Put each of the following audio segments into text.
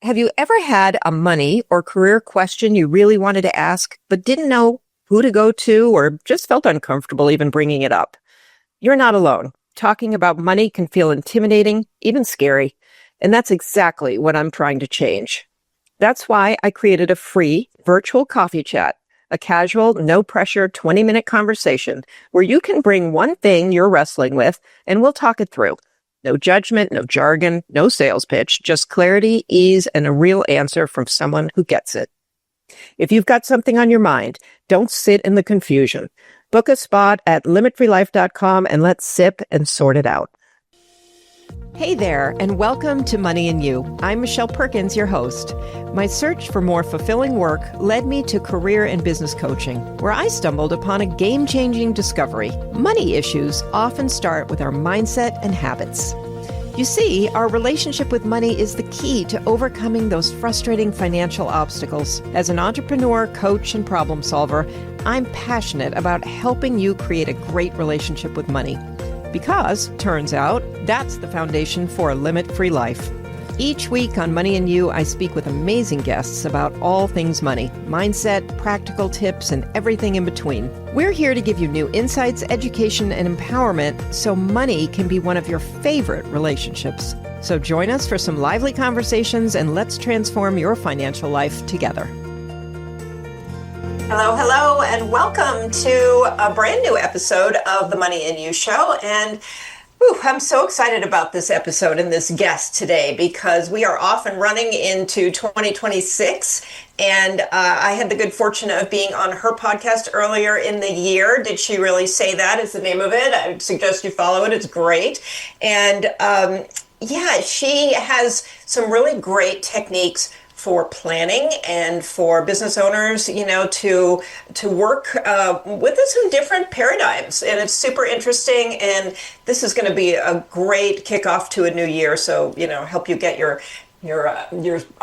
Have you ever had a money or career question you really wanted to ask, but didn't know who to go to or just felt uncomfortable even bringing it up? You're not alone. Talking about money can feel intimidating, even scary. And that's exactly what I'm trying to change. That's why I created a free virtual coffee chat, a casual, no-pressure 20-minute conversation where you can bring one thing you're wrestling with and we'll talk it through. No judgment, no jargon, no sales pitch, just clarity, ease, and a real answer from someone who gets it. If you've got something on your mind, don't sit in the confusion. Book a spot at limitfreelife.com and let's sip and sort it out. Hey there, and welcome to Money and You. I'm Michelle Perkins, your host. My search for more fulfilling work led me to career and business coaching, where I stumbled upon a game-changing discovery. Money issues often start with our mindset and habits. You see, our relationship with money is the key to overcoming those frustrating financial obstacles. As an entrepreneur, coach, and problem solver, I'm passionate about helping you create a great relationship with money. Because, turns out, that's the foundation for a limit-free life. Each week on Money and You, I speak with amazing guests about all things money, mindset, practical tips, and everything in between. We're here to give you new insights, education, and empowerment so money can be one of your favorite relationships. So join us for some lively conversations and let's transform your financial life together. Hello, and welcome to a brand new episode of the Money and You Show. And I'm so excited about this episode and this guest today because we are off and running into 2026. And I had the good fortune of being on her podcast earlier in the year. Did She Really Say That is the name of it. I would suggest you follow it. It's great. And she has some really great techniques for planning and for business owners, to work with some different paradigms. And it's super interesting. And this is going to be a great kickoff to a new year. So, help you get your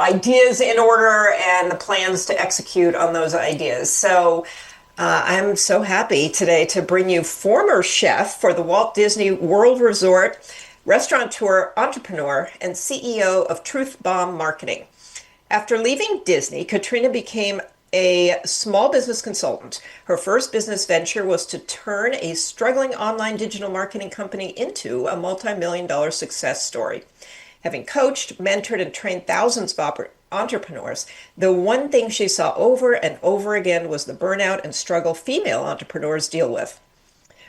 ideas in order and the plans to execute on those ideas. So I'm so happy today to bring you former chef for the Walt Disney World Resort, restaurateur, entrepreneur, and CEO of Truth Bomb Marketing. After leaving Disney, Katrina became a small business consultant. Her first business venture was to turn a struggling online digital marketing company into a multi-million-dollar success story. Having coached, mentored, and trained thousands of entrepreneurs, the one thing she saw over and over again was the burnout and struggle female entrepreneurs deal with.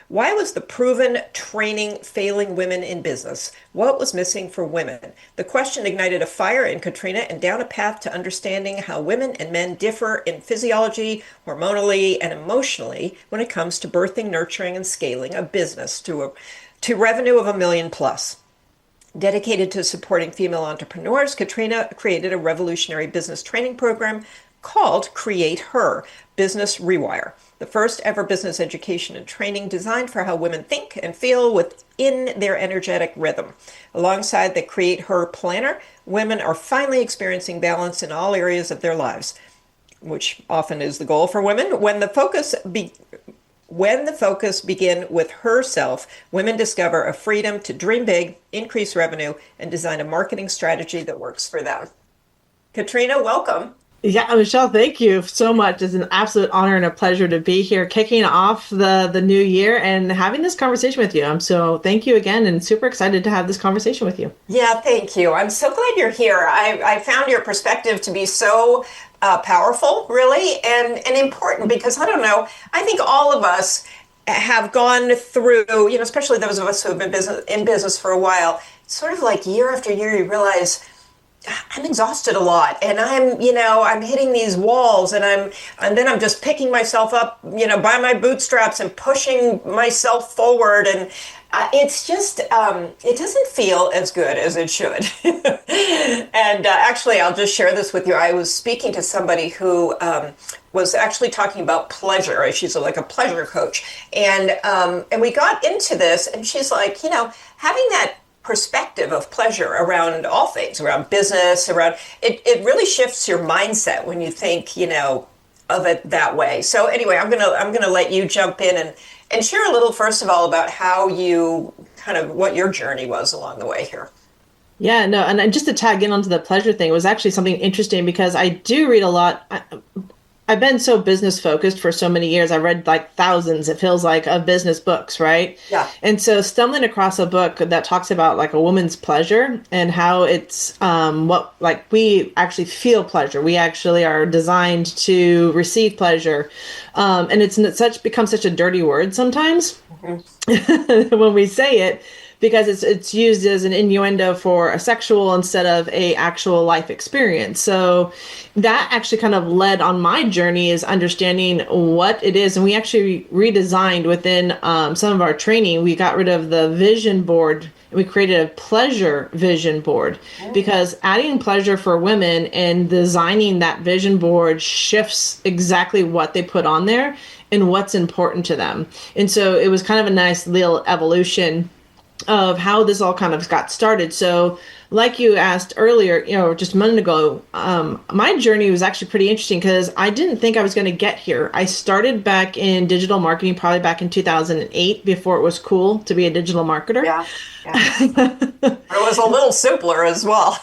Why was the proven training failing women in business? What was missing for women? The question ignited a fire in Katrina and down a path to understanding how women and men differ in physiology, hormonally, and emotionally when it comes to birthing, nurturing, and scaling a business to revenue of $1 million plus. Dedicated to supporting female entrepreneurs, Katrina created a revolutionary business training program called Create Her Business Rewire, the first ever business education and training designed for how women think and feel within their energetic rhythm. Alongside the Create Her planner, women are finally experiencing balance in all areas of their lives, which often is the goal for women. When the focus begin with herself, women discover a freedom to dream big, increase revenue, and design a marketing strategy that works for them. Katrina, welcome. Yeah, Michelle, thank you so much. It's an absolute honor and a pleasure to be here, kicking off the new year and having this conversation with you. So thank you again, and super excited to have this conversation with you. Yeah, thank you. I'm so glad you're here. I found your perspective to be so powerful, really, and important because, I don't know, I think all of us have gone through, especially those of us who have been in business for a while, sort of like year after year, you realize, I'm exhausted a lot, and I'm hitting these walls, and then I'm just picking myself up, by my bootstraps and pushing myself forward, and it's just it doesn't feel as good as it should. And actually, I'll just share this with you. I was speaking to somebody who was actually talking about pleasure. She's like a pleasure coach, and we got into this, and she's like, having that perspective of pleasure around all things, around business, around it really shifts your mindset when you think, of it that way. So anyway, I'm gonna let you jump in and share a little, first of all, about how you what your journey was along the way here. Yeah, no, and just to tag in onto the pleasure thing, it was actually something interesting because I do read a lot. I've been so business focused for so many years. I read like thousands, it feels like, of business books, right? Yeah. And so stumbling across a book that talks about like a woman's pleasure and how it's what like we actually feel pleasure. We actually are designed to receive pleasure. And it's such becomes such a dirty word sometimes when we say it, because it's used as an innuendo for a sexual instead of a actual life experience. So that actually kind of led on my journey is understanding what it is. And we actually redesigned within some of our training. We got rid of the vision board. We created a pleasure vision board because adding pleasure for women and designing that vision board shifts exactly what they put on there and what's important to them. And so it was kind of a nice little evolution of how this all kind of got started. So like you asked earlier, just a minute ago, my journey was actually pretty interesting because I didn't think I was going to get here. I started back in digital marketing, probably back in 2008, before it was cool to be a digital marketer. Yeah. It was a little simpler as well.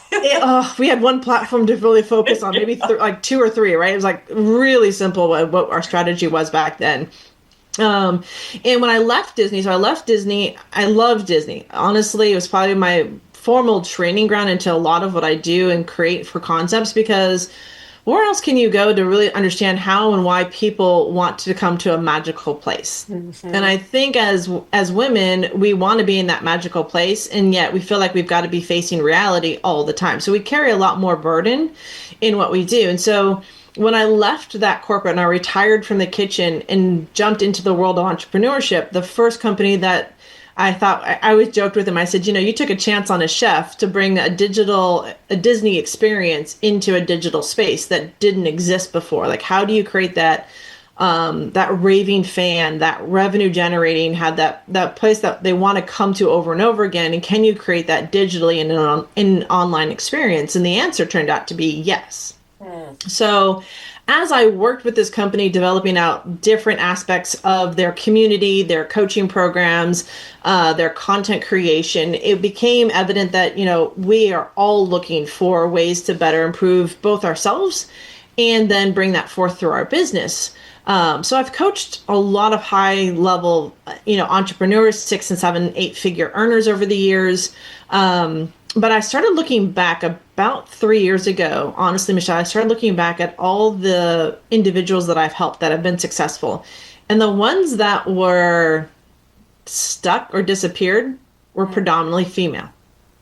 We had one platform to really focus on, maybe like two or three, right? It was like really simple what our strategy was back then. And when I left Disney, I loved Disney. Honestly, it was probably my formal training ground into a lot of what I do and create for concepts, because where else can you go to really understand how and why people want to come to a magical place? Mm-hmm. And I think as women, we want to be in that magical place, and yet we feel like we've got to be facing reality all the time. So we carry a lot more burden in what we do. And so when I left that corporate and I retired from the kitchen and jumped into the world of entrepreneurship, the first company that I always joked with him, I said, you took a chance on a chef to bring a Disney experience into a digital space that didn't exist before. Like, how do you create that raving fan, that revenue generating, had that place that they want to come to over and over again? And can you create that digitally in an online experience? And the answer turned out to be yes. So as I worked with this company, developing out different aspects of their community, their coaching programs, their content creation, it became evident that, we are all looking for ways to better improve both ourselves and then bring that forth through our business. So I've coached a lot of high level, entrepreneurs, 6 and 7, 8 figure earners over the years. But I started looking back about 3 years ago. Honestly, Michelle, I started looking back at all the individuals that I've helped that have been successful. And the ones that were stuck or disappeared were predominantly female.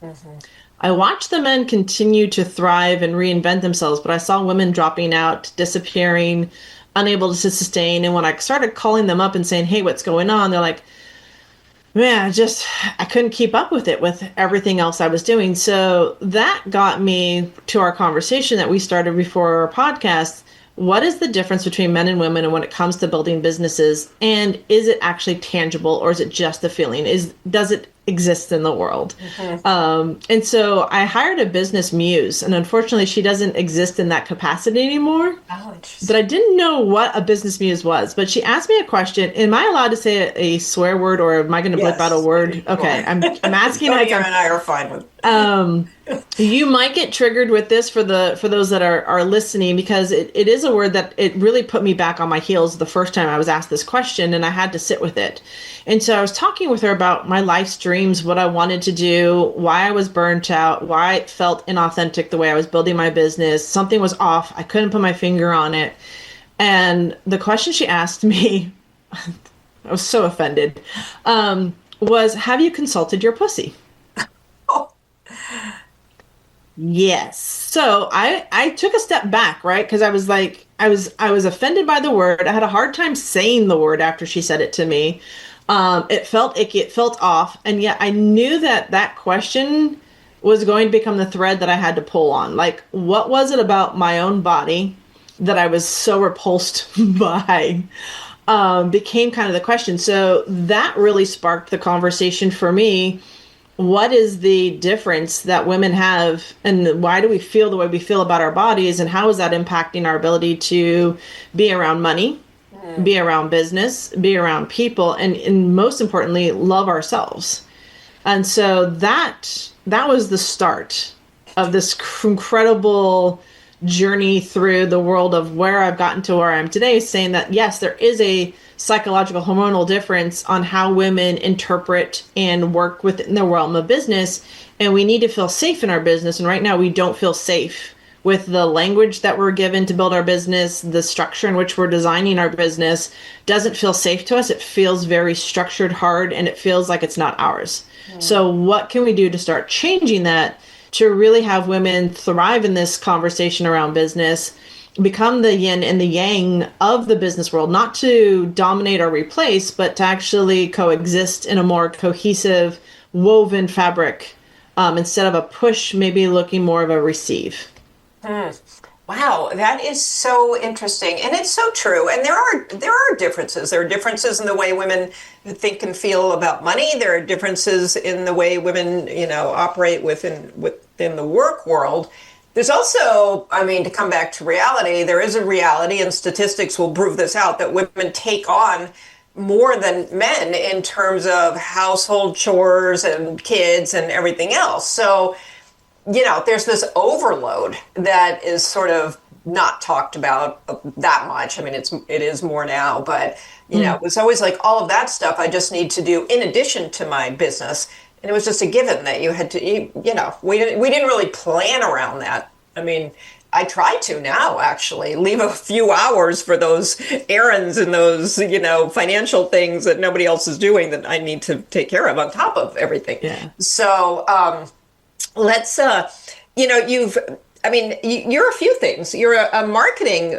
Mm-hmm. I watched the men continue to thrive and reinvent themselves, but I saw women dropping out, disappearing, unable to sustain. And when I started calling them up and saying, hey, what's going on? They're like, man, I couldn't keep up with it with everything else I was doing. So that got me to our conversation that we started before our podcast. What is the difference between men and women and when it comes to building businesses? And is it actually tangible, or is it just a feeling? Does it exist in the world? Mm-hmm. And so I hired a business muse, and unfortunately she doesn't exist in that capacity anymore. Oh, interesting. But I didn't know what a business muse was. But she asked me a question. Am I allowed to say a swear word, or am I going to blip out a word? Okay, I'm asking. Sonia and I are fine with. You might get triggered with this for those that are listening, because it is a word that it really put me back on my heels the first time I was asked this question, and I had to sit with it. And so I was talking with her about my life's dreams, what I wanted to do, why I was burnt out, why it felt inauthentic the way I was building my business. Something was off. I couldn't put my finger on it. And the question she asked me, I was so offended, was, have you consulted your pussy? Yes. So I took a step back, right? Because I was like, I was offended by the word. I had a hard time saying the word after she said it to me. It felt icky. It felt off. And yet I knew that question was going to become the thread that I had to pull on. Like, what was it about my own body that I was so repulsed by? Became kind of the question. So that really sparked the conversation for me. What is the difference that women have, and why do we feel the way we feel about our bodies, and how is that impacting our ability to be around money, be around business, be around people, and most importantly, love ourselves? And so that that was the start of this incredible journey through the world of where I've gotten to where I am today, saying that, yes, there is a psychological hormonal difference on how women interpret and work within the realm of business. And we need to feel safe in our business. And right now we don't feel safe with the language that we're given to build our business. The structure in which we're designing our business doesn't feel safe to us. It feels very structured, hard, and it feels like it's not ours. So what can we do to start changing that, to really have women thrive in this conversation around business, become the yin and the yang of the business world, not to dominate or replace, but to actually coexist in a more cohesive, woven fabric, instead of a push, maybe looking more of a receive. Wow, that is so interesting, and it's so true. And there are differences. There are differences in the way women think and feel about money. There are differences in the way women, operate within the work world. There's also, to come back to reality, there is a reality, and statistics will prove this out, that women take on more than men in terms of household chores and kids and everything else. So, there's this overload that is sort of not talked about that much. It is more now, but, it was always like all of that stuff I just need to do in addition to my business. And it was just a given that you had to, we didn't really plan around that. I try to now actually leave a few hours for those errands and those, financial things that nobody else is doing that I need to take care of on top of everything. Yeah. So, let's, you're a few things. You're a marketing,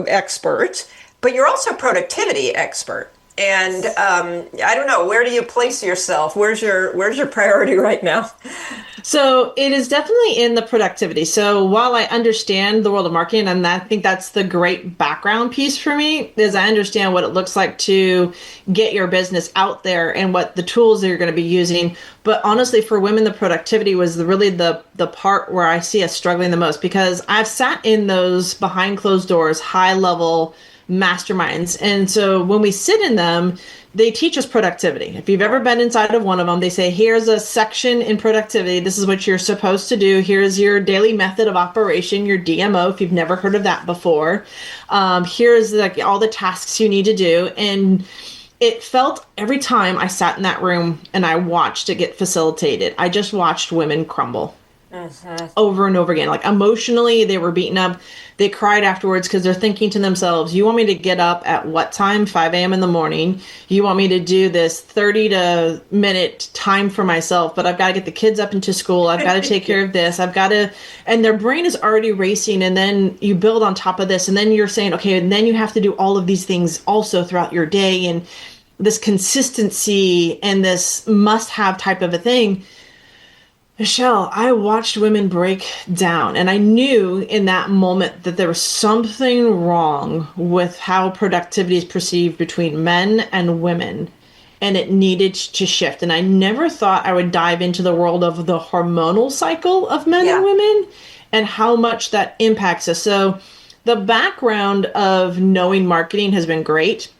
expert, but you're also a productivity expert. And I don't know, where do you place yourself? Where's your priority right now? So it is definitely in the productivity. So while I understand the world of marketing, and I think that's the great background piece for me, is I understand what it looks like to get your business out there and what the tools that you're going to be using. But honestly, for women, the productivity was really the part where I see us struggling the most, because I've sat in those behind closed doors, high level masterminds. And so when we sit in them, they teach us productivity. If you've ever been inside of one of them, they say, here's a section in productivity. This is what you're supposed to do. Here's your daily method of operation, your DMO, if you've never heard of that before. Here's all the tasks you need to do. And it felt every time I sat in that room and I watched it get facilitated, I just watched women crumble. Over and over again. Like emotionally, they were beaten up. They cried afterwards because they're thinking to themselves, you want me to get up at what time? 5 a.m. in the morning. You want me to do this 30-minute time for myself, but I've got to get the kids up into school. I've got to take care of this. And their brain is already racing. And then you build on top of this. And then you're saying, okay, and then you have to do all of these things also throughout your day. And this consistency and this must-have type of a thing. Michelle, I watched women break down, and I knew in that moment that there was something wrong with how productivity is perceived between men and women, and it needed to shift. And I never thought I would dive into the world of the hormonal cycle of men and women and how much that impacts us. So the background of knowing marketing has been great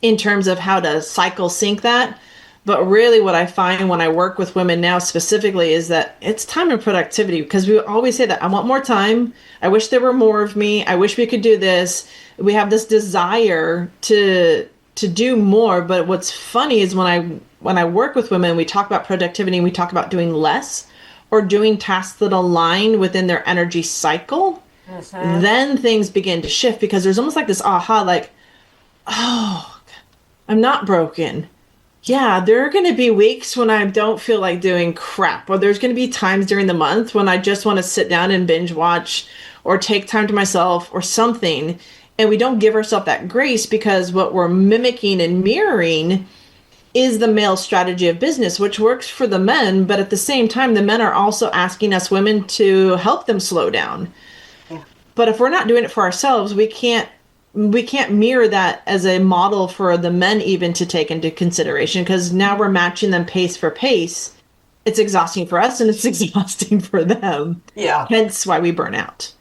in terms of how to cycle sync that. But really what I find when I work with women now specifically is that it's time and productivity, because we always say that I want more time. I wish there were more of me. I wish we could do this. We have this desire to do more. But what's funny is when I work with women, we talk about productivity and we talk about doing less or doing tasks that align within their energy cycle. Then things begin to shift, because there's almost like this aha, like, oh, I'm not broken. Yeah, there are going to be weeks when I don't feel like doing crap, or there's going to be times during the month when I just want to sit down and binge watch or take time to myself or something. And we don't give ourselves that grace, because what we're mimicking and mirroring is the male strategy of business, which works for the men. But at the same time, the men are also asking us women to help them slow down. Yeah. But if we're not doing it for ourselves, we can't mirror that as a model for the men even to take into consideration, because now we're matching them pace for pace. It's exhausting for us and it's exhausting for them. Yeah. Hence why we burn out.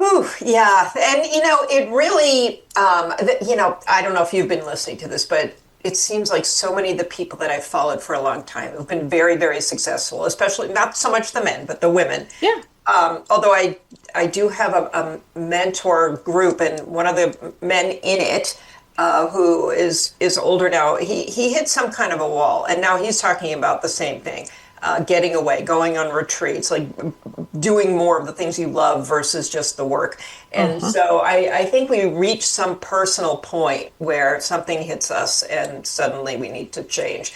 Ooh, yeah. And, it really, I don't know if you've been listening to this, but it seems like so many of the people that I've followed for a long time have been very, very successful, especially not so much the men, but the women. Yeah. Although I do have a mentor group, and one of the men in it, who is older now, he hit some kind of a wall, and now he's talking about the same thing. Getting away, going on retreats, like doing more of the things you love versus just the work. And so I think we reach some personal point where something hits us and suddenly we need to change.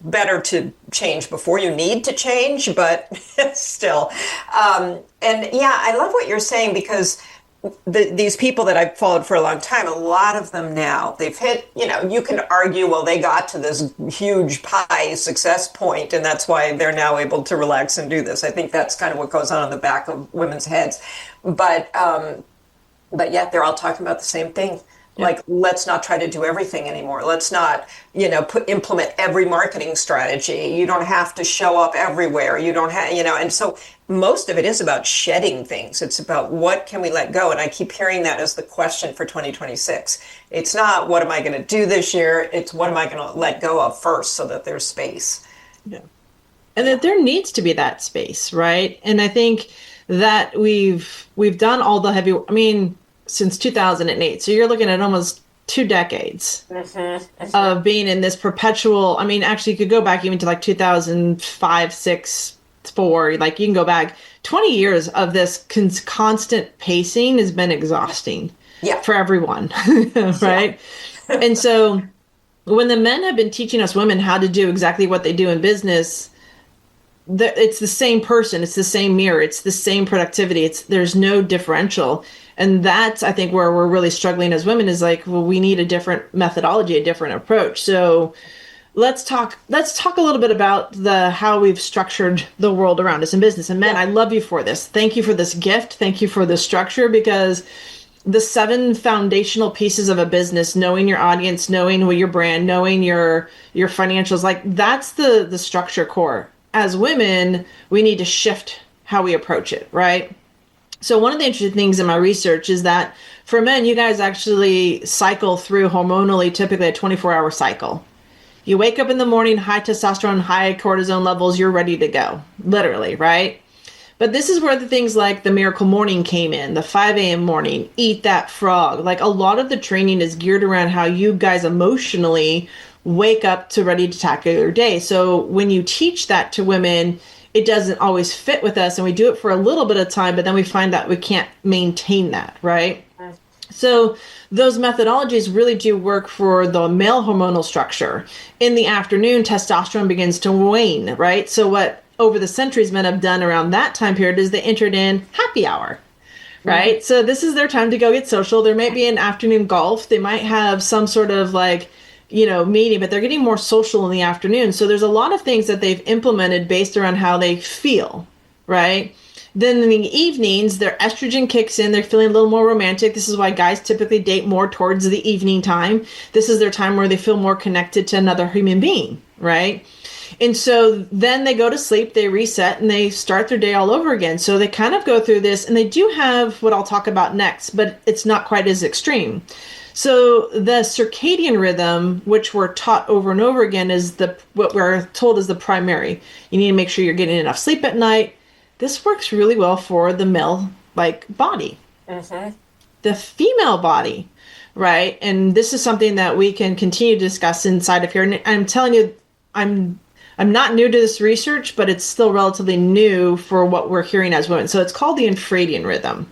Better to change before you need to change, but still. And yeah, I love what you're saying, because these people that I've followed for a long time, a lot of them now, they've hit, you can argue, well, they got to this huge pie success point, and that's why they're now able to relax and do this. I think that's kind of what goes on in the back of women's heads. But yet they're all talking about the same thing. Yeah. Like, let's not try to do everything anymore. Let's not, implement every marketing strategy. You don't have to show up everywhere. You don't have, and so most of it is about shedding things. It's about what can we let go? And I keep hearing that as the question for 2026. It's not what am I going to do this year? It's what am I going to let go of first so that there's space. Yeah. And that there needs to be that space, right? And I think that we've done all the heavy, since 2008. So you're looking at almost 2 decades of being in this perpetual, actually you could go back even to like 2005, 6, 4, like you can go back 20 years of this constant pacing has been exhausting for everyone. Right. Yeah. And so when the men have been teaching us women how to do exactly what they do in business, it's the same person, it's the same mirror, it's the same productivity. There's no differential. And that's, I think, where we're really struggling as women is like, well, we need a different methodology, a different approach. So let's talk a little bit about how we've structured the world around us in business. And men, I love you for this. Thank you for this gift. Thank you for the structure, because the 7 foundational pieces of a business, knowing your audience, knowing what your brand, knowing your financials, like that's the structure core. As women, we need to shift how we approach it, right? So one of the interesting things in my research is that for men, you guys actually cycle through hormonally, typically a 24-hour cycle. You wake up in the morning, high testosterone, high cortisone levels, you're ready to go, literally, right? But this is where the things like the miracle morning came in, the 5 a.m. morning, eat that frog. Like a lot of the training is geared around how you guys emotionally wake up to ready to tackle your day. So when you teach that to women, it doesn't always fit with us, and we do it for a little bit of time, but then we find that we can't maintain that, right? So those methodologies really do work for the male hormonal structure. In the afternoon, testosterone begins to wane, right? So what over the centuries men have done around that time period is they entered in happy hour, right? Mm-hmm. So this is their time to go get social. There might be an afternoon golf. They might have some sort of meeting, but they're getting more social in the afternoon. So there's a lot of things that they've implemented based around how they feel, right? Then in the evenings, their estrogen kicks in. They're feeling a little more romantic. This is why guys typically date more towards the evening time. This is their time where they feel more connected to another human being, right? And so then they go to sleep, they reset, and they start their day all over again. So they kind of go through this, and they do have what I'll talk about next, but it's not quite as extreme. So the circadian rhythm, which we're taught over and over again, is what we're told is the primary. You need to make sure you're getting enough sleep at night. This works really well for the male body. Mm-hmm. The female body, right? And this is something that we can continue to discuss inside of here. And I'm telling you, I'm not new to this research, but it's still relatively new for what we're hearing as women. So it's called the infradian rhythm.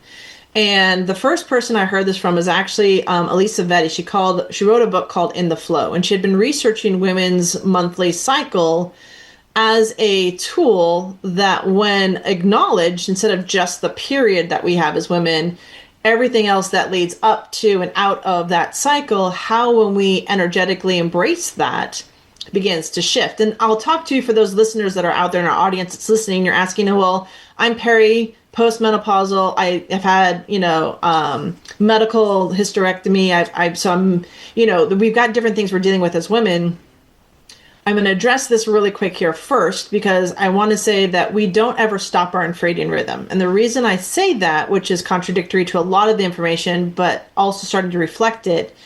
And the first person I heard this from is actually Elisa Vetti. She wrote a book called In the Flow, and she had been researching women's monthly cycle as a tool that, when acknowledged, instead of just the period that we have as women, everything else that leads up to and out of that cycle, how when we energetically embrace that begins to shift. And I'll talk to you for those listeners that are out there in our audience that's listening. You're asking, well, I'm postmenopausal. I have had, medical hysterectomy. So I'm, we've got different things we're dealing with as women. I'm going to address this really quick here first, because I want to say that we don't ever stop our infradian rhythm. And the reason I say that, which is contradictory to a lot of the information, but also starting to reflect it,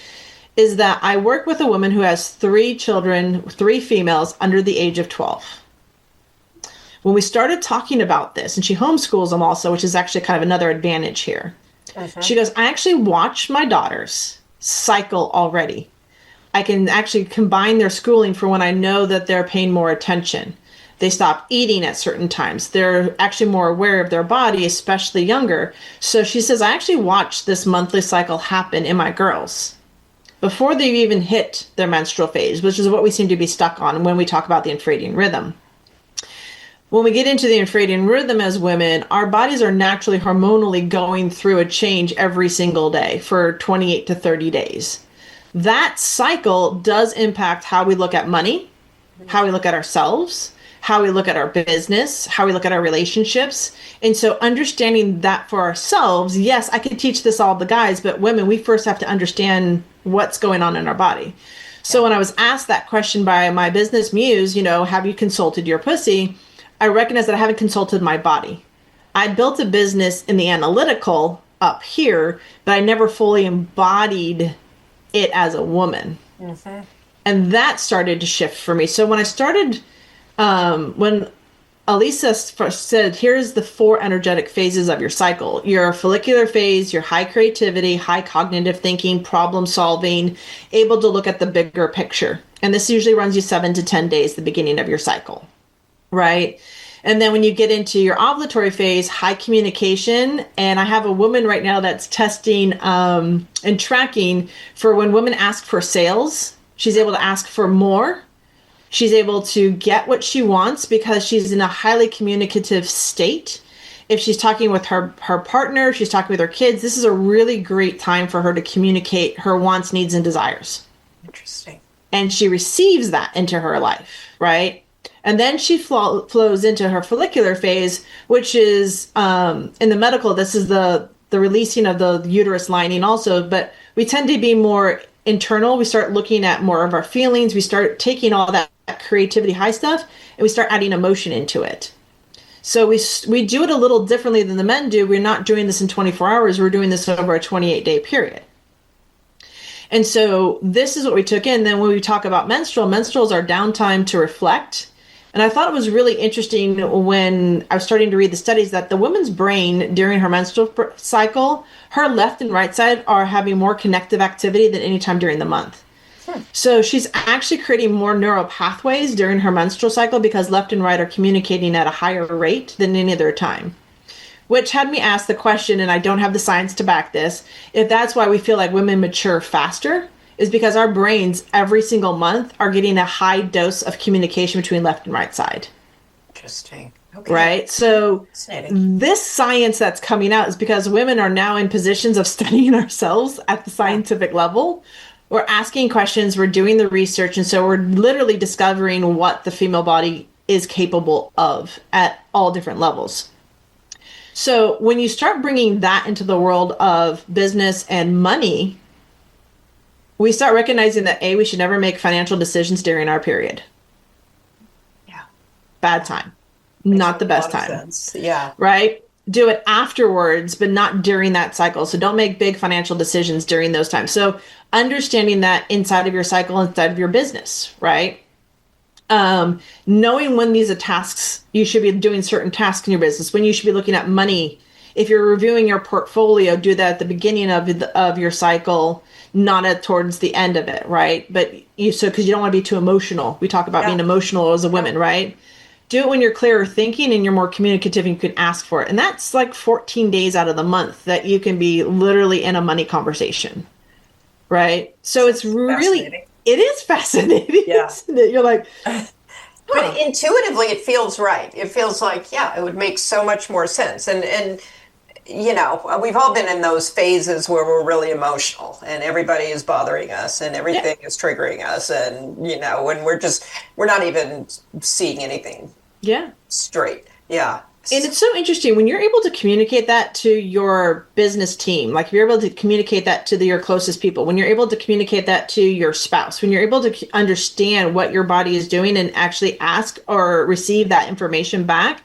is that I work with a woman who has 3 children, 3 females under the age of 12. When we started talking about this, and she homeschools them also, which is actually kind of another advantage here. She goes, I actually watch my daughters cycle already. I can actually combine their schooling for when I know that they're paying more attention. They stop eating at certain times. They're actually more aware of their body, especially younger. So she says, I actually watch this monthly cycle happen in my girls before they've even hit their menstrual phase, which is what we seem to be stuck on when we talk about the infradian rhythm. When we get into the infradian rhythm as women, our bodies are naturally hormonally going through a change every single day for 28 to 30 days. That cycle does impact how we look at money, how we look at ourselves, how we look at our business, how we look at our relationships. And so understanding that for ourselves, yes, I could teach this all the guys, but women, we first have to understand what's going on in our body. So when I was asked that question by my business muse, have you consulted your pussy? I recognized that I haven't consulted my body. I built a business in the analytical up here, but I never fully embodied it as a woman. And that started to shift for me. So when I started, when Elisa first said, here's the 4 energetic phases of your cycle. Your follicular phase, your high creativity, high cognitive thinking, problem solving, able to look at the bigger picture. And this usually runs you 7 to 10 days, the beginning of your cycle. Right. And then when you get into your ovulatory phase, high communication. And I have a woman right now that's testing and tracking for when women ask for sales. She's able to ask for more. She's able to get what she wants because she's in a highly communicative state. If she's talking with her partner, she's talking with her kids, this is a really great time for her to communicate her wants, needs, and desires. Interesting. And she receives that into her life, right? And then she flows into her follicular phase, which is, in the medical, this is the releasing of the uterus lining also, but we tend to be more internal. We start looking at more of our feelings. We start taking all that creativity, high stuff, and we start adding emotion into it. So we do it a little differently than the men do. We're not doing this in 24 hours. We're doing this over a 28-day period. And so this is what we took in. Then when we talk about menstruals are downtime to reflect. And I thought it was really interesting when I was starting to read the studies that the woman's brain during her menstrual cycle, her left and right side are having more connective activity than any time during the month. So she's actually creating more neural pathways during her menstrual cycle because left and right are communicating at a higher rate than any other time. Which had me ask the question, and I don't have the science to back this, if that's why we feel like women mature faster, is because our brains every single month are getting a high dose of communication between left and right side. Interesting. Okay. Right? So this science that's coming out is because women are now in positions of studying ourselves at the scientific level. We're asking questions, we're doing the research, and so we're literally discovering what the female body is capable of at all different levels. So when you start bringing that into the world of business and money, we start recognizing that we should never make financial decisions during our period. Yeah. Bad time. Not the best time. Sense. Yeah. Right? Do it afterwards, but not during that cycle. So don't make big financial decisions during those times. So understanding that inside of your cycle, inside of your business, right? Knowing when these are tasks, you should be doing certain tasks in your business, when you should be looking at money. If you're reviewing your portfolio, do that at the beginning of your cycle, not towards the end of it, right? But because you don't want to be too emotional. We talk about being emotional as a woman, right? Do it when you're clearer thinking and you're more communicative and you can ask for it. And that's like 14 days out of the month that you can be literally in a money conversation, right? So it's really, it is fascinating. Yeah. Isn't it? You're like, but intuitively it feels right. It feels like, it would make so much more sense. And we've all been in those phases where we're really emotional and everybody is bothering us and everything is triggering us. And, when we're not even seeing anything straight. Yeah. And it's so interesting when you're able to communicate that to your business team, like if you're able to communicate that to your closest people, when you're able to communicate that to your spouse, when you're able to understand what your body is doing and actually ask or receive that information back,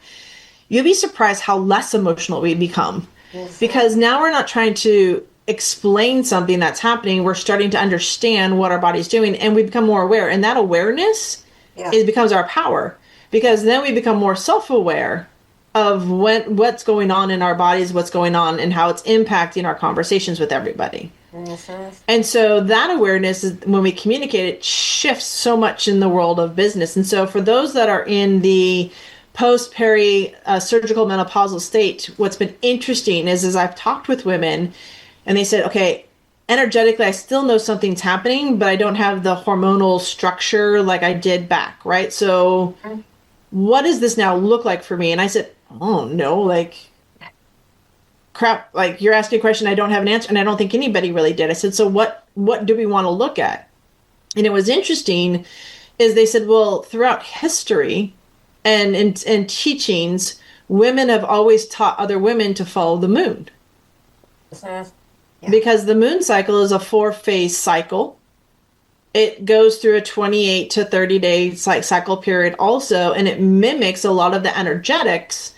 you'll be surprised how less emotional we become. Because now we're not trying to explain something that's happening, we're starting to understand what our body's doing, and we become more aware. And that awareness becomes our power, because then we become more self-aware of what's going on in our bodies, what's going on, and how it's impacting our conversations with everybody. Mm-hmm. And so that awareness, is when we communicate, it shifts so much in the world of business. And so for those that are in the post-peri surgical menopausal state, what's been interesting is I've talked with women and they said, okay, energetically, I still know something's happening, but I don't have the hormonal structure like I did back, right? So what does this now look like for me? And I said, oh no, like, crap, like you're asking a question, I don't have an answer. And I don't think anybody really did. I said, so what do we want to look at? And it was interesting is they said, well, throughout history and teachings, women have always taught other women to follow the moon. Yeah. Because the moon cycle is a 4-phase cycle. It goes through a 28 to 30 day cycle period also, and it mimics a lot of the energetics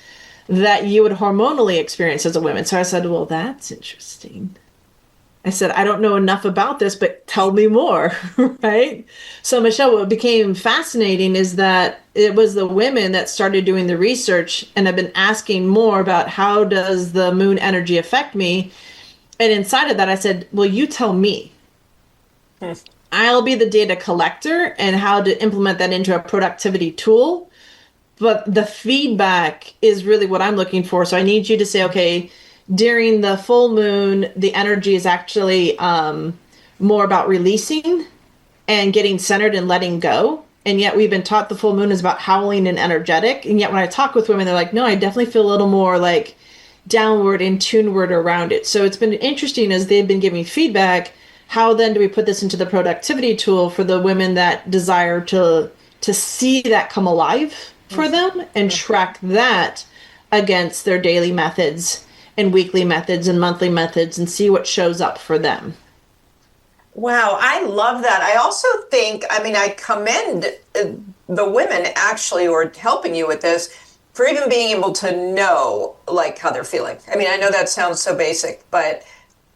that you would hormonally experience as a woman. So I said, well, that's interesting. I said, I don't know enough about this, but tell me more, right? So Michelle, what became fascinating is that it was the women that started doing the research and have been asking more about how does the moon energy affect me? And inside of that, I said, well, you tell me. I'll be the data collector and how to implement that into a productivity tool. But the feedback is really what I'm looking for. So I need you to say, okay, during the full moon, the energy is actually more about releasing and getting centered and letting go. And yet we've been taught the full moon is about howling and energetic. And yet when I talk with women, they're like, no, I definitely feel a little more like downward and tuneward around it. So it's been interesting as they've been giving feedback. How then do we put this into the productivity tool for the women that desire to see that come alive for them and track that against their daily methods and weekly methods and monthly methods and see what shows up for them? Wow, I love that. I also think, I mean, I commend the women actually who are helping you with this for even being able to know like how they're feeling. I mean, I know that sounds so basic, but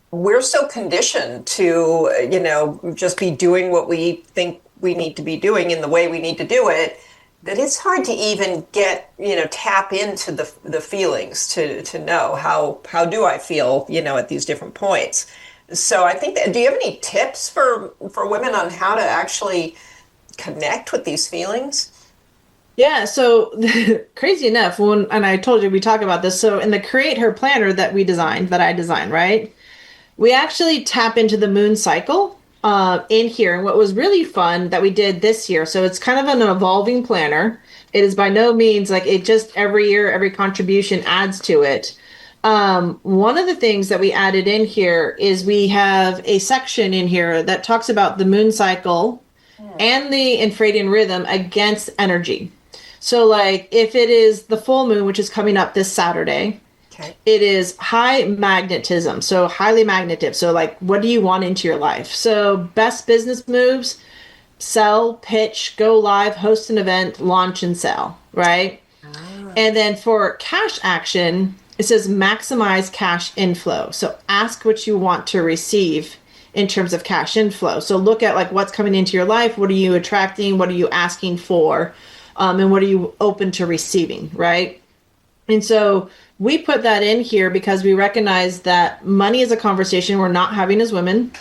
we're so conditioned to, you know, just be doing what we think we need to be doing in the way we need to do it, that it's hard to even get, you know, tap into the feelings to know how do I feel, you know, at these different points. So I think that, do you have any tips for women on how to actually connect with these feelings? Yeah, so crazy enough, and I told you we talk about this, so in the Create Her Planner that I designed, right? We actually tap into the moon cycle in here. And what was really fun that we did this year, so it's kind of an evolving planner. It is by no means like it just every year, every contribution adds to it. One of the things that we added in here is we have a section in here that talks about the moon cycle and the infradian rhythm against energy. So like if it is the full moon, which is coming up this Saturday, it is high magnetism. So highly magnetic. So like, what do you want into your life? So best business moves, sell, pitch, go live, host an event, launch and sell, right? And then for cash action, it says maximize cash inflow. So ask what you want to receive in terms of cash inflow. So look at like what's coming into your life. What are you attracting? What are you asking for? And what are you open to receiving, right? And so we put that in here because we recognize that money is a conversation we're not having as women.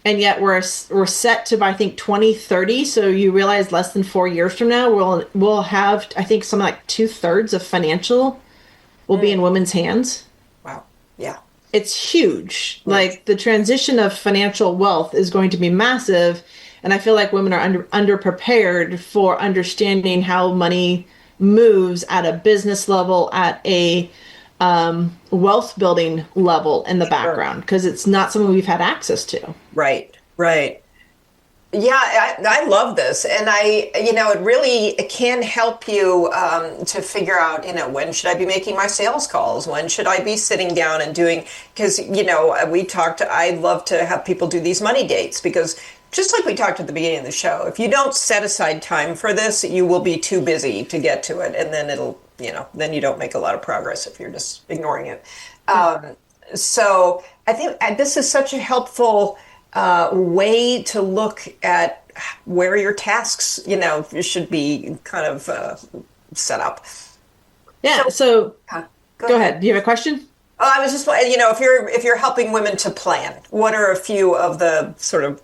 And yet we're set to, I think, 2030. So you realize less than 4 years from now, we'll have, I think, something like 2/3 of financial will be in women's hands. Wow. Yeah. It's huge. Right. Like the transition of financial wealth is going to be massive. And I feel like women are underprepared for understanding how money moves at a business level, at a wealth building level in the background, because it's not something we've had access to. Right. Yeah, I love this. And it can help you to figure out, when should I be making my sales calls? When should I be sitting down and doing, because, I love to have people do these money dates, because just like we talked at the beginning of the show, if you don't set aside time for this, you will be too busy to get to it. And then then you don't make a lot of progress if you're just ignoring it. So I think this is such a helpful way to look at where your tasks, should be kind of set up. Yeah. So go ahead. ahead. Do you have a question? Oh, I was just, if you're helping women to plan, what are a few of the sort of,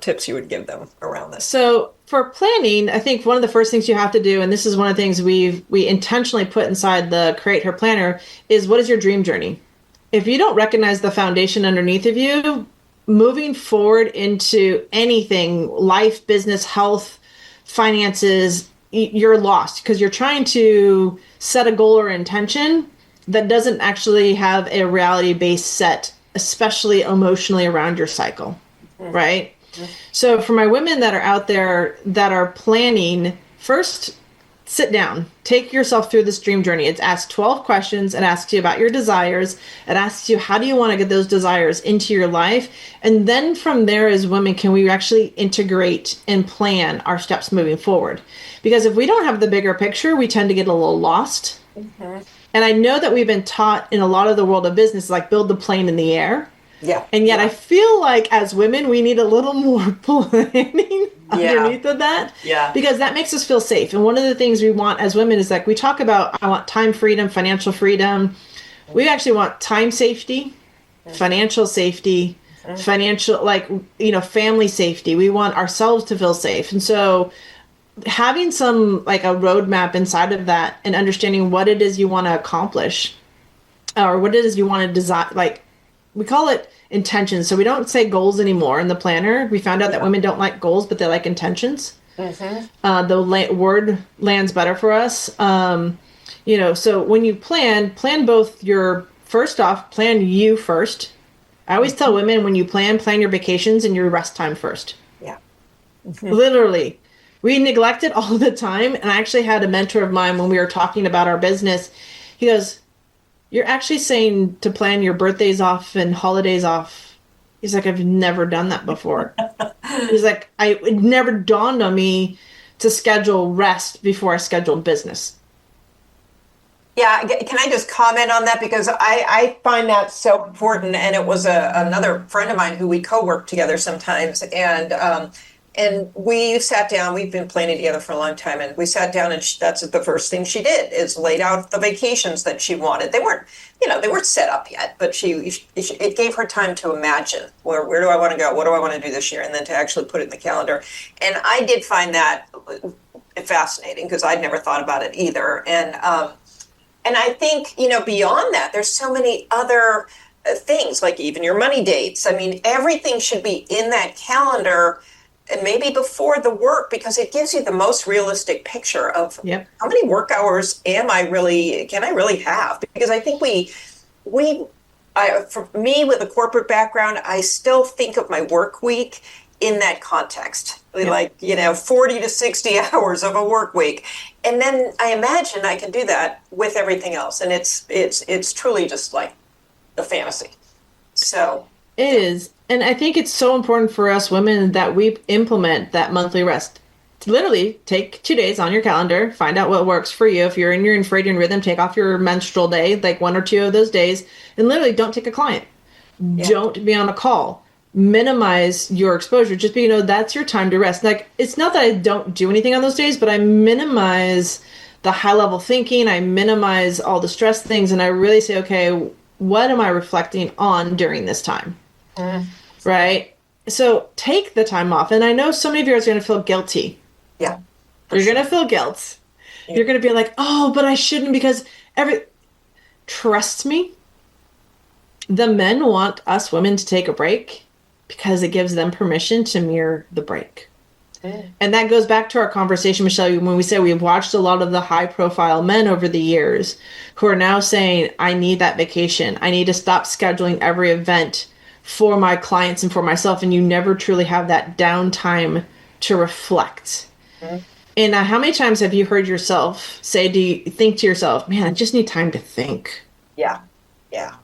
tips you would give them around this? So for planning, I think one of the first things you have to do, and this is one of the things we intentionally put inside the Create Her Planner, is what is your dream journey? If you don't recognize the foundation underneath of you, moving forward into anything, life, business, health, finances, you're lost because you're trying to set a goal or intention that doesn't actually have a reality-based set, especially emotionally around your cycle, right? So for my women that are out there that are planning, first sit down, take yourself through this dream journey. It's asked 12 questions. It asks you about your desires. It asks you, how do you want to get those desires into your life? And then from there, as women, can we actually integrate and plan our steps moving forward? Because if we don't have the bigger picture, we tend to get a little lost. Mm-hmm. And I know that we've been taught in a lot of the world of business, like build the plane in the air. Yeah. And yet I feel like as women, we need a little more planning underneath of that. Yeah. Because that makes us feel safe. And one of the things we want as women is like, we talk about, I want time freedom, financial freedom. We actually want time safety, financial safety, financial, family safety. We want ourselves to feel safe. And so having some, like a roadmap inside of that and understanding what it is you want to accomplish or what it is you want to design, we call it intentions. So we don't say goals anymore in the planner. We found out that women don't like goals, but they like intentions. Mm-hmm. The word lands better for us. So when you plan both plan you first. I always tell women when you plan your vacations and your rest time first. Yeah. Mm-hmm. Literally. We neglect it all the time. And I actually had a mentor of mine when we were talking about our business. He goes, you're actually saying to plan your birthdays off and holidays off. He's like, I've never done that before. He's like, it never dawned on me to schedule rest before I scheduled business. Yeah, can I just comment on that? Because I find that so important. And it was another friend of mine who we co-work together sometimes. And we sat down, we've been planning together for a long time, and we sat down and that's the first thing she did is laid out the vacations that she wanted. They weren't set up yet, but it gave her time to imagine where do I want to go? What do I want to do this year? And then to actually put it in the calendar. And I did find that fascinating because I'd never thought about it either. And I think, beyond that, there's so many other things, like even your money dates. I mean, everything should be in that calendar. And maybe before the work, because it gives you the most realistic picture of how many work hours can I really have? Because I think for me with a corporate background, I still think of my work week in that context, 40 to 60 hours of a work week. And then I imagine I can do that with everything else. And it's truly just like a fantasy. So it is. And I think it's so important for us women that we implement that monthly rest. Literally take 2 days on your calendar, find out what works for you. If you're in your infradian rhythm, take off your menstrual day, like 1 or 2 of those days, and literally don't take a client. Yeah. Don't be on a call. Minimize your exposure. Just be, that's your time to rest. Like, it's not that I don't do anything on those days, but I minimize the high level thinking. I minimize all the stress things. And I really say, okay, what am I reflecting on during this time? Right? So take the time off. And I know so many of you are going to feel guilty. Yeah. You're going to feel guilt. Yeah. You're going to be like, oh, but I shouldn't because trust me, the men want us women to take a break because it gives them permission to mirror the break. And that goes back to our conversation, Michelle, when we say we've watched a lot of the high profile men over the years who are now saying, I need that vacation. I need to stop scheduling every event for my clients and for myself. And you never truly have that downtime to reflect. And how many times have you heard yourself say, do you think to yourself, man, I just need time to think? Yeah. Yeah.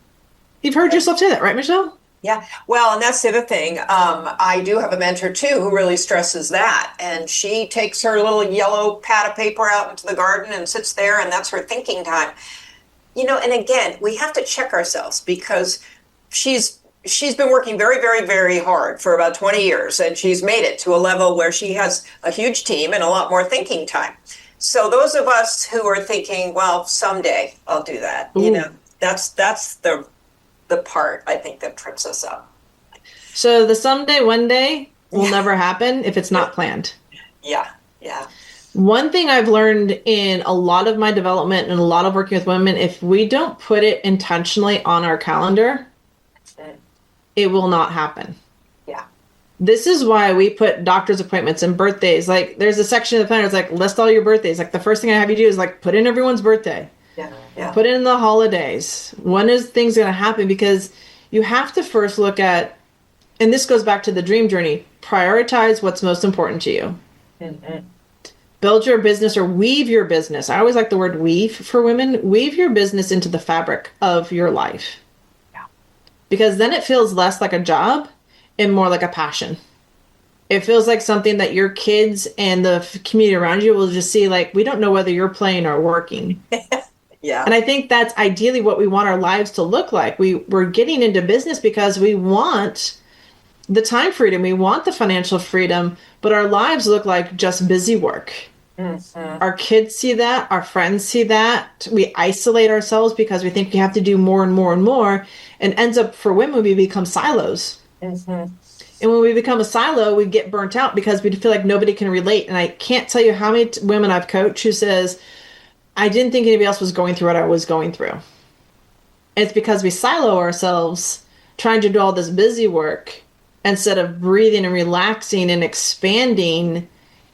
You've heard yourself say that, right, Michelle? Yeah. Well, and that's the other thing. I do have a mentor, too, who really stresses that. And she takes her little yellow pad of paper out into the garden and sits there, and that's her thinking time. And again, we have to check ourselves because she's been working very, very, very hard for about 20 years, and she's made it to a level where she has a huge team and a lot more thinking time. So those of us who are thinking, well, someday I'll do that, that's the part I think that trips us up. So the someday, one day will never happen if it's not planned. Yeah. One thing I've learned in a lot of my development and a lot of working with women, if we don't put it intentionally on our calendar, it will not happen. Yeah. This is why we put doctor's appointments and birthdays. Like, there's a section of the planner that's like, list all your birthdays. Like, the first thing I have you do is like, put in everyone's birthday. Yeah. Put in the holidays. When is things going to happen? Because you have to first look at, and this goes back to the dream journey, prioritize what's most important to you. Mm-hmm. Build your business or weave your business. I always like the word weave for women. Weave your business into the fabric of your life. Because then it feels less like a job and more like a passion. It feels like something that your kids and the community around you will just see, like, we don't know whether you're playing or working. Yeah. And I think that's ideally what we want our lives to look like. We're getting into business because we want the time freedom. We want the financial freedom, but our lives look like just busy work. Mm-hmm. Our kids see that. Our friends see that. We isolate ourselves because we think we have to do more and more and more. And ends up, for women, we become silos. Mm-hmm. And when we become a silo, we get burnt out because we feel like nobody can relate. And I can't tell you how many women I've coached who says, I didn't think anybody else was going through what I was going through. And it's because we silo ourselves trying to do all this busy work instead of breathing and relaxing and expanding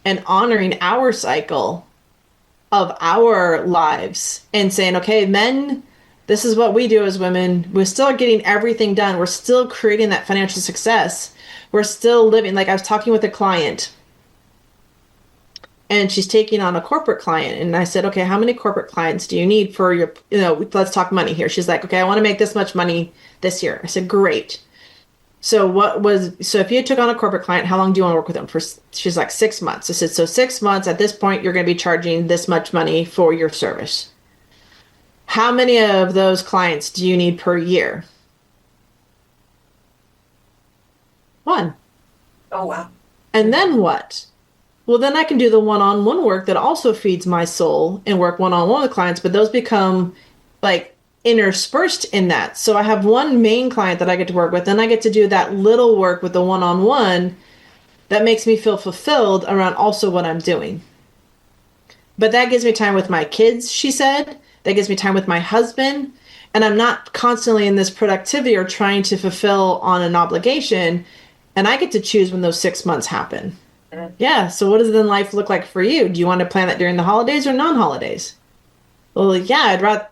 and honoring our cycle of our lives and saying, okay, men, this is what we do as women. We're still getting everything done. We're still creating that financial success. We're still living. Like, I was talking with a client and she's taking on a corporate client. And I said, okay, how many corporate clients do you need for your, let's talk money here. She's like, okay, I want to make this much money this year. I said, great. So if you took on a corporate client, how long do you want to work with them for? She's like 6 months. I said, so 6 months, at this point, you're going to be charging this much money for your service. How many of those clients do you need per year? 1. Oh, wow. And then what? Well, then I can do the one-on-one work that also feeds my soul and work one-on-one with clients, but those become like interspersed in that. So I have one main client that I get to work with, and I get to do that little work with the one-on-one that makes me feel fulfilled around also what I'm doing. But that gives me time with my kids, she said. That gives me time with my husband. And I'm not constantly in this productivity or trying to fulfill on an obligation. And I get to choose when those 6 months happen. Yeah. So what does then life look like for you? Do you want to plan that during the holidays or non-holidays? Well, yeah, I'd rather.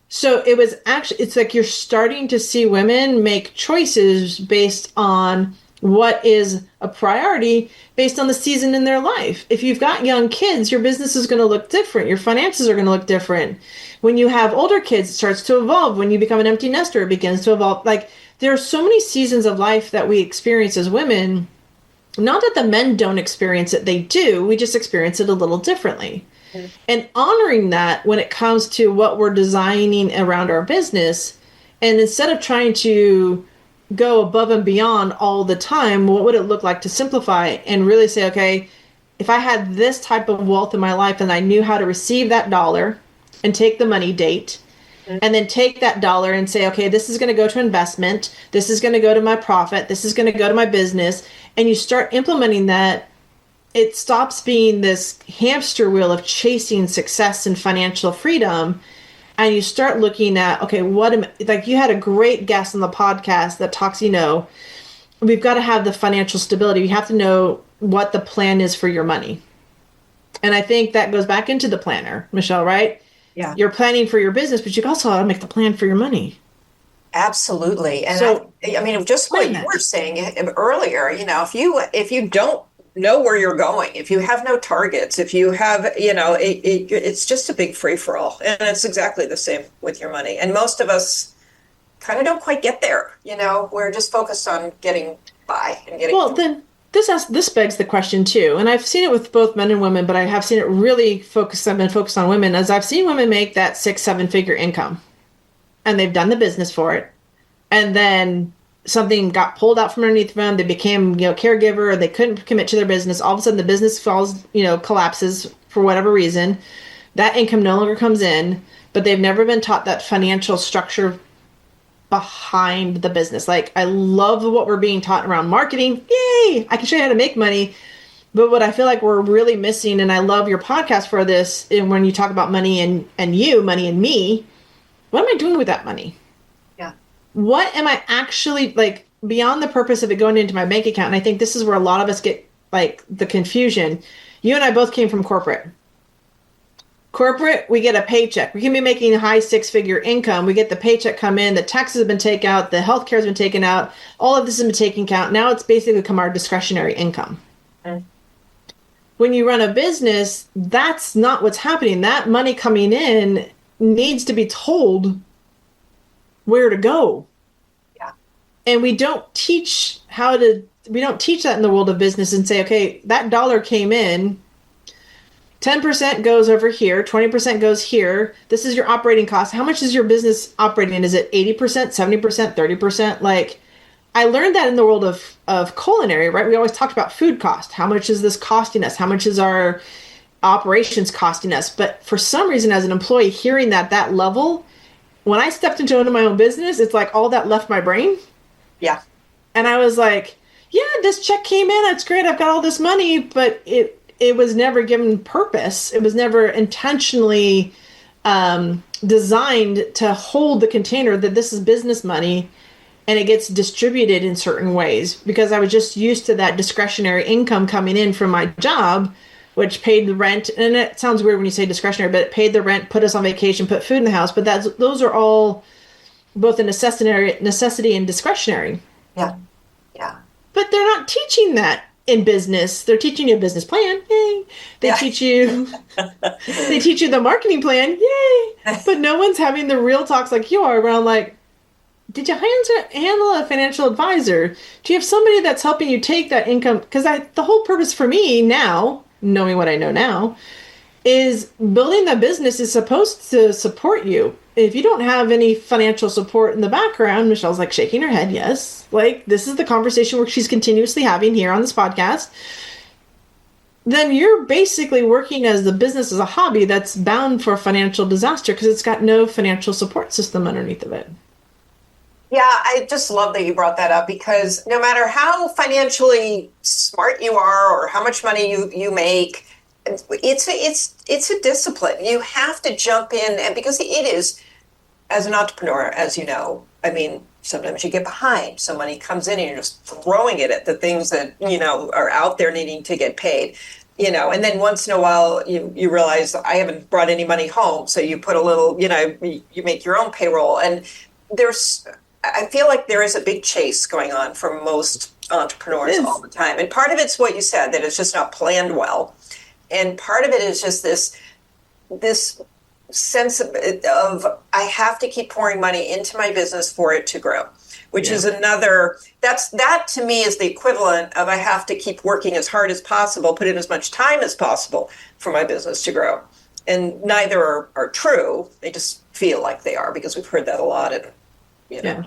So it was actually, it's like you're starting to see women make choices based on what is a priority based on the season in their life. If you've got young kids, your business is going to look different. Your finances are going to look different. When you have older kids, it starts to evolve. When you become an empty nester, it begins to evolve. Like, there are so many seasons of life that we experience as women. Not that the men don't experience it, they do. We just experience it a little differently. Mm-hmm. And honoring that when it comes to what we're designing around our business, and instead of trying to go above and beyond all the time, what would it look like to simplify and really say, okay, if I had this type of wealth in my life and I knew how to receive that dollar and take the money date, and then take that dollar and say, okay, this is going to go to investment, this is going to go to my profit, this is going to go to my business, and you start implementing that, it stops being this hamster wheel of chasing success and financial freedom. And you start looking at, okay, like you had a great guest on the podcast that talks, we've got to have the financial stability. You have to know what the plan is for your money. And I think that goes back into the planner, Michelle, right? Yeah. You're planning for your business, but you also have to make the plan for your money. Absolutely. And so, I mean, just what you were saying earlier, if you don't know where you're going, if you have no targets, if you have, it's just a big free-for-all. And it's exactly the same with your money. And most of us kind of don't quite get there. We're just focused on getting by and getting. Well, then this begs the question too. And I've seen it with both men and women, but I have seen it really focused on women, as I've seen women make that 6-7 figure income and they've done the business for it. and then something got pulled out from underneath them. They became, caregiver, or they couldn't commit to their business. All of a sudden the business falls, collapses for whatever reason. That income no longer comes in, but they've never been taught that financial structure behind the business. Like, I love what we're being taught around marketing. Yay! I can show you how to make money. But what I feel like we're really missing, and I love your podcast for this, and when you talk about money and money and me, what am I doing with that money? Yeah. What am I actually, like, beyond the purpose of it going into my bank account? And I think this is where a lot of us get, like, the confusion. You and I both came from corporate. Corporate, we get a paycheck. We can be making a high six-figure income. We get the paycheck come in. The taxes have been taken out. The healthcare has been taken out. All of this has been taken out. Now it's basically become our discretionary income. Mm. When you run a business, that's not what's happening. That money coming in needs to be told where to go. Yeah. And we don't teach that in the world of business and say, okay, that dollar came in, 10% goes over here, 20% goes here. This is your operating cost. How much is your business operating? Is it 80%, 70%, 30%? Like, I learned that in the world of culinary, right? We always talked about food cost. How much is this costing us? How much is our operations costing us? But for some reason, as an employee, hearing that level, when I stepped into my own business, it's like all that left my brain. Yeah. And I was like, yeah, this check came in. That's great. I've got all this money, but it was never given purpose. It was never intentionally designed to hold the container that this is business money, and it gets distributed in certain ways, because I was just used to that discretionary income coming in from my job, which paid the rent. And it sounds weird when you say discretionary, but it paid the rent, put us on vacation, put food in the house. But those are all both a necessity and discretionary. Yeah. Yeah. But they're not teaching that in business. They're teaching you a business plan. Yay. They teach you the marketing plan. Yay. But no one's having the real talks like you are around, like, did you handle a financial advisor? Do you have somebody that's helping you take that income? Because the whole purpose for me now, knowing what I know now, is building the business is supposed to support you. If you don't have any financial support in the background, Michelle's like shaking her head, yes. Like, this is the conversation where she's continuously having here on this podcast. Then you're basically working as the business as a hobby that's bound for financial disaster because it's got no financial support system underneath of it. Yeah, I just love that you brought that up, because no matter how financially smart you are or how much money you make, it's a discipline. You have to jump in, and because it is, as an entrepreneur, as you know, I mean, sometimes you get behind. So money comes in and you're just throwing it at the things that, are out there needing to get paid. And then once in a while you realize I haven't brought any money home. So you put a little, you make your own payroll. And I feel like there is a big chase going on for most entrepreneurs all the time. And part of it's what you said, that it's just not planned well. And part of it is just this sense of I have to keep pouring money into my business for it to grow, which is that to me is the equivalent of I have to keep working as hard as possible, put in as much time as possible for my business to grow. And neither are true. They just feel like they are, because we've heard that a lot. And Yeah.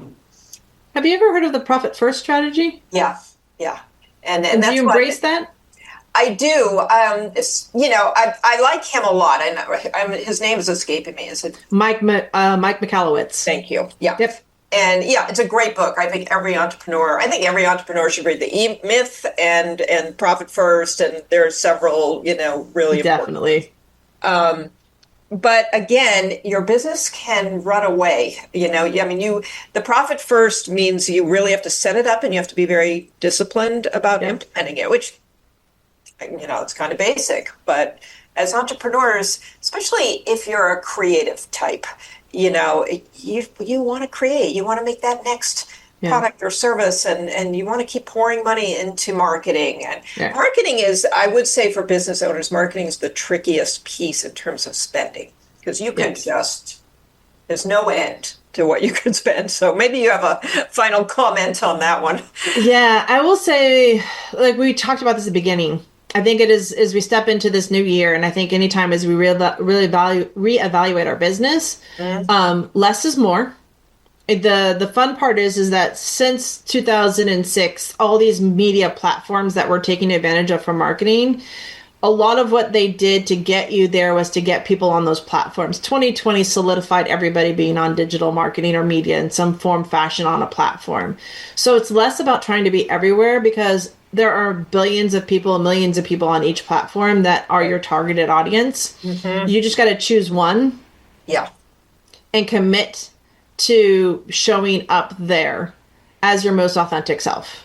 Have you ever heard of the profit first strategy? Yeah. And that's do you embrace that? I do. I like him a lot. His name is escaping me. Is it Mike Michalowicz? Thank you. Yeah. Yep. And it's a great book. I think every entrepreneur should read the E-Myth and Profit First. And there are several, really definitely. But again, your business can run away. The profit first means you really have to set it up and you have to be very disciplined about implementing it, which, it's kind of basic. But as entrepreneurs, especially if you're a creative type, you want to create, you want to make that next product or service, and you want to keep pouring money into marketing. And marketing is, I would say, for business owners, marketing is the trickiest piece in terms of spending, because you can there's no end to what you can spend. So maybe you have a final comment on that one. Yeah, I will say, like we talked about this at the beginning, I think it is as we step into this new year, and I think anytime as we reevaluate our business, less is more. The fun part is that since 2006, all these media platforms that we're taking advantage of for marketing, a lot of what they did to get you there was to get people on those platforms. 2020 solidified everybody being on digital marketing or media in some form, fashion on a platform. So it's less about trying to be everywhere, because there are billions of people, millions of people on each platform that are your targeted audience. Mm-hmm. You just got to choose one. Yeah. And commit to showing up there as your most authentic self,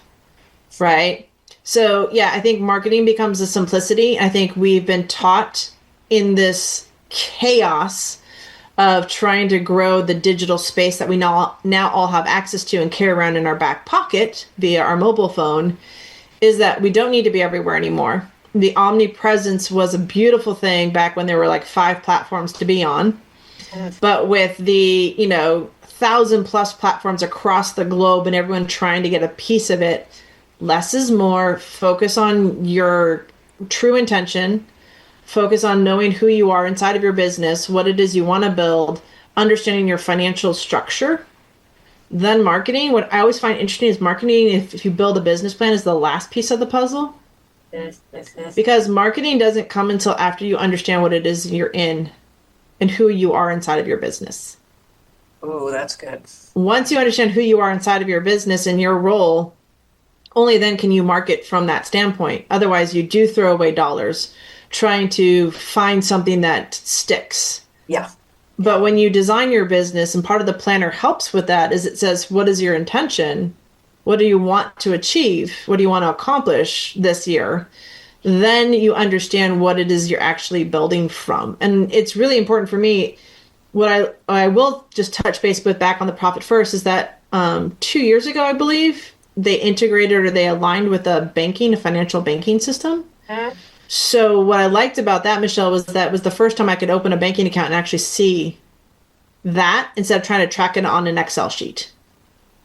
right? So yeah, I think marketing becomes a simplicity. I think we've been taught in this chaos of trying to grow the digital space that we now all have access to and carry around in our back pocket via our mobile phone, is that we don't need to be everywhere anymore. The omnipresence was a beautiful thing back when there were like 5 platforms to be on. But with the, 1,000+ platforms across the globe and everyone trying to get a piece of it, less is more. Focus on your true intention. Focus on knowing who you are inside of your business, what it is you want to build, understanding your financial structure. Then marketing. What I always find interesting is marketing, if you build a business plan, is the last piece of the puzzle. Yes. Because marketing doesn't come until after you understand what it is you're in and who you are inside of your business. Oh, that's good. Once you understand who you are inside of your business and your role, only then can you market from that standpoint. Otherwise, you do throw away dollars trying to find something that sticks. Yeah. But when you design your business, and part of the planner helps with that, is it says, what is your intention? What do you want to achieve? What do you want to accomplish this year? Then you understand what it is you're actually building from. And it's really important for me. What I will just touch base with back on the Profit First is that 2 years ago, I believe, they integrated or they aligned with a financial banking system. So what I liked about that, Michelle, was that it was the first time I could open a banking account and actually see that instead of trying to track it on an Excel sheet.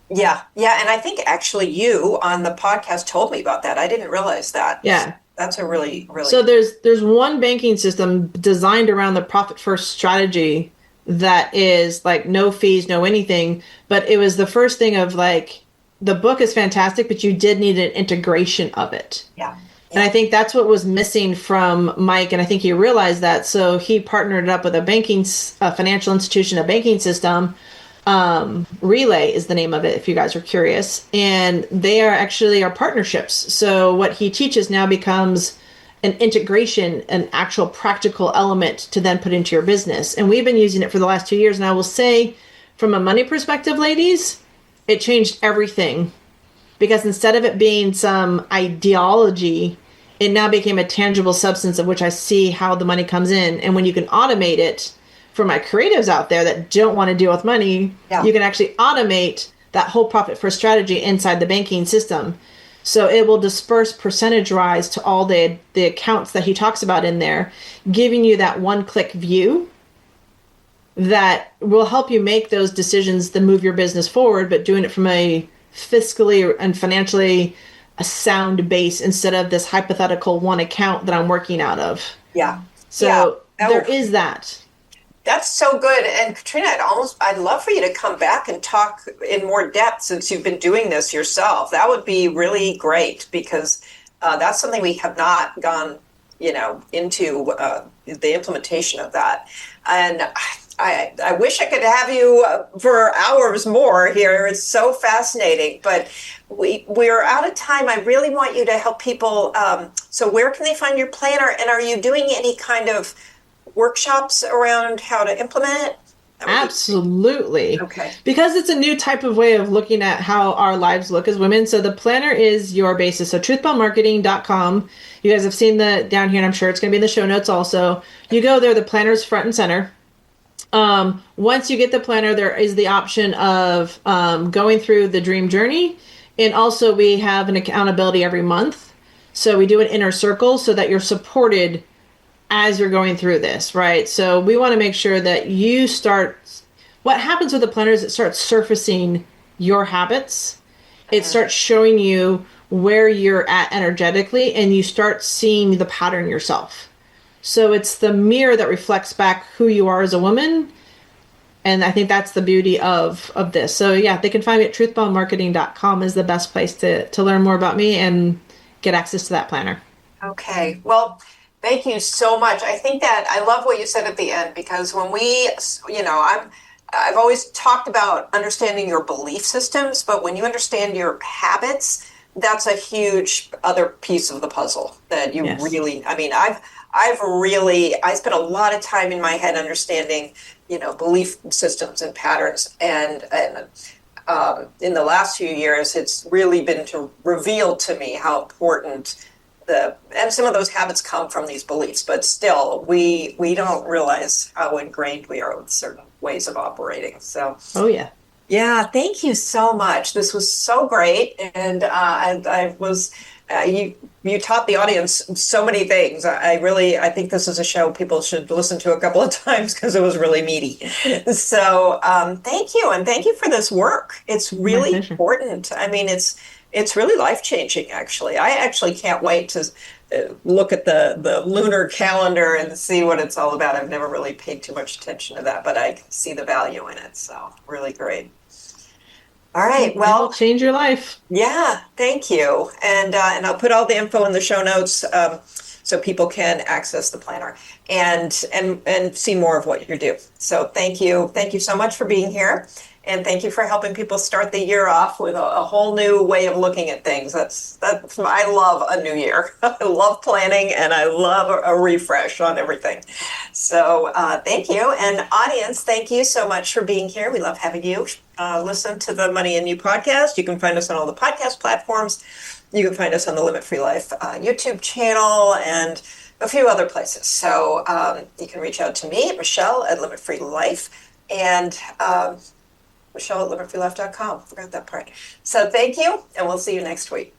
Yeah. And I think actually you on the podcast told me about that. I didn't realize that. Yeah. That's a really. So there's one banking system designed around the Profit First strategy that is like no fees, no anything. But it was the first thing of like, the book is fantastic, but you did need an integration of it. Yeah. And I think that's what was missing from Mike. And I think he realized that. So he partnered up with a financial institution, a banking system. Relay is the name of it, if you guys are curious. And they are actually our partnerships. So what he teaches now becomes an integration, an actual practical element to then put into your business. And we've been using it for the last 2 years. And I will say, from a money perspective, ladies, it changed everything. Because instead of it being some ideology, it now became a tangible substance of which I see how the money comes in. And when you can automate it, for my creatives out there that don't want to deal with money, you can actually automate that whole Profit First strategy inside the banking system. So it will disperse percentage-wise to all the accounts that he talks about in there, giving you that one-click view that will help you make those decisions to move your business forward, but doing it from a fiscally and financially a sound base instead of this hypothetical one account that I'm working out of. Yeah. So there is that. That's so good. And Katrina, I'd love for you to come back and talk in more depth since you've been doing this yourself. That would be really great because that's something we have not gone, into the implementation of that. And I wish I could have you for hours more here. It's so fascinating, but we're out of time. I really want you to help people. So where can they find your planner? And are you doing any kind of workshops around how to implement it? Absolutely. Okay. Because it's a new type of way of looking at how our lives look as women. So the planner is your basis. So truthbombmarketing.com. You guys have seen the down here, and I'm sure it's going to be in the show notes also. You go there, the planner's front and center. Once you get the planner, there is the option of going through the dream journey. And also we have an accountability every month. So we do an inner circle so that you're supported as you're going through this, right? So we want to make sure that you what happens with the planner is it starts surfacing your habits. It starts showing you where you're at energetically, and you start seeing the pattern yourself. So it's the mirror that reflects back who you are as a woman. And I think that's the beauty of this. So yeah, they can find me at truthbombmarketing.com is the best place to learn more about me and get access to that planner. Okay. Well, thank you so much. I think that I love what you said at the end, because when I've always talked about understanding your belief systems, but when you understand your habits, that's a huge other piece of the puzzle that you Yes. really, I mean, I spent a lot of time in my head understanding, belief systems and patterns. And in the last few years, it's really been revealed to me how important and some of those habits come from these beliefs, but still, we don't realize how ingrained we are with certain ways of operating. So, Oh yeah. yeah, thank you so much. This was so great, and you taught the audience so many things. I think this is a show people should listen to a couple of times because it was really meaty. So, thank you, and thank you for this work. It's really important. I mean, it's really life-changing, actually. I actually can't wait to look at the lunar calendar and see what it's all about. I've never really paid too much attention to that, but I can see the value in it. So really great. All right. Well, it'll change your life. Yeah, thank you. And I'll put all the info in the show notes so people can access the planner and see more of what you do. So thank you. Thank you so much for being here. And thank you for helping people start the year off with a whole new way of looking at things. I love a new year. I love planning, and I love a refresh on everything. So thank you. And audience, thank you so much for being here. We love having you listen to the Money in You podcast. You can find us on all the podcast platforms. You can find us on the Limit Free Life YouTube channel and a few other places. So you can reach out to me, Michelle at Limit Free Life, and Michelle at limitfreelife.com. Forgot that part. So thank you, and we'll see you next week.